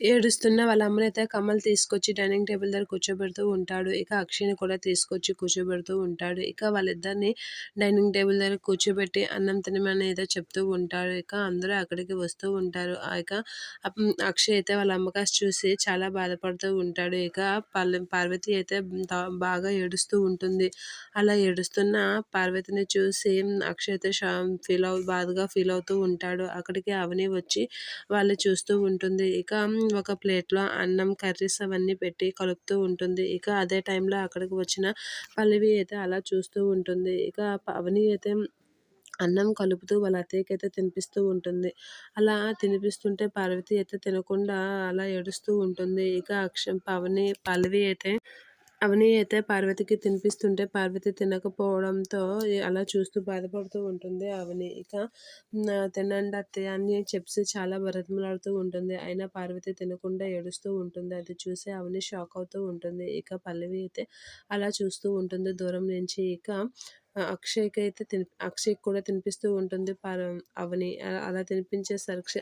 ఏడుస్తున్న వాళ్ళ అమ్మనైతే కమల్ తీసుకొచ్చి డైనింగ్ టేబుల్ దగ్గర కూర్చోబెడుతూ ఉంటాడు. ఇక అక్షయ్‌ని కూడా తీసుకొచ్చి కూర్చోబెడుతూ ఉంటాడు. ఇక వాళ్ళిద్దరిని డైనింగ్ టేబుల్ దగ్గర కూర్చోబెట్టి అన్నం తినమని ఏదో చెప్తూ ఉంటాడు. ఇక అందరూ అక్కడికి వస్తూ ఉంటారు. అక్షయ్ అయితే వాళ్ళ అమ్మ కాసి చూసి చాలా బాధపడుతూ ఉంటాడు. ఇక పార్వతి అయితే బాగా ఏడుస్తూ ఉంటుంది. అలా ఏడుస్తున్న పార్వతిని చూసి అక్షయ్ అయితే బాధగా ఫీల్ అవుతూ ఉంటాడు. అక్కడికి అవని వచ్చి వాళ్ళు చూస్తూ ఉంటుంది. ఇక ఒక ప్లేట్‌లో అన్నం, కర్రీస్ అవన్నీ పెట్టి కలుపుతూ ఉంటుంది. ఇక అదే టైంలో అక్కడికి వచ్చిన పల్లవి అయితే అలా చూస్తూ ఉంటుంది. ఇక అవని అయితే అన్నం కలుపుతూ వాళ్ళ అత్తయ్యకైతే తినిపిస్తూ ఉంటుంది. అలా తినిపిస్తుంటే పార్వతి అయితే తినకుండా అలా ఏడుస్తూ ఉంటుంది. ఇక అవని అయితే పార్వతికి తినిపిస్తుంటే పార్వతి తినకపోవడంతో అలా చూస్తూ బాధపడుతూ ఉంటుంది అవని. ఇక తినండి అత్తయ్య అని చెప్పేసి చాలా బ్రతిమలాడుతూ ఉంటుంది. అయినా పార్వతి తినకుండా ఏడుస్తూ ఉంటుంది. అది చూసి అవని షాక్ అవుతూ ఉంటుంది. ఇక పల్లవి అయితే అలా చూస్తూ ఉంటుంది దూరం నుంచి. ఇక అక్షయ్‌కి కూడా తినిపిస్తూ ఉంటుంది అవని. అలా తినిపించేసరికి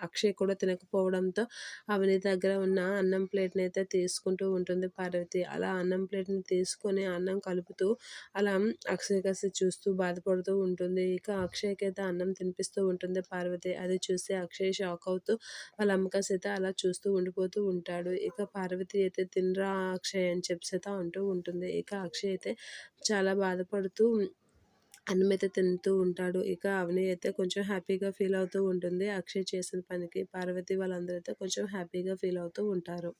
అక్షయ్ కూడా తినకపోవడంతో అవని దగ్గర ఉన్న అన్నం ప్లేట్‌నైతే తీసుకుంటూ ఉంటుంది పార్వతి. అలా అన్నం ప్లేట్‌ని తీసుకొని అన్నం కలుపుతూ అలా అక్షయ్ కాసి చూస్తూ బాధపడుతూ ఉంటుంది. ఇక అక్షయ్‌కైతే అన్నం తినిపిస్తూ ఉంటుంది పార్వతి. అది చూసి అక్షయ్ షాక్ అవుతూ వాళ్ళ అమ్మ కాసైతే అలా చూస్తూ ఉండిపోతూ ఉంటాడు. ఇక పార్వతి అయితే తినరా అక్షయ్ అని చెప్పేసి అంటూ ఉంటుంది. ఇక అక్షయ్ అయితే చాలా బాధపడుతూ అన్నమైతే తింటూ ఉంటాడు. ఇక అవని అయితే కొంచెం హ్యాపీగా ఫీల్ అవుతూ ఉంటుంది. అక్షయ్ చేసిన పనికి పార్వతి వాళ్ళందరూ అయితే కొంచెం హ్యాపీగా ఫీల్ అవుతూ ఉంటారు.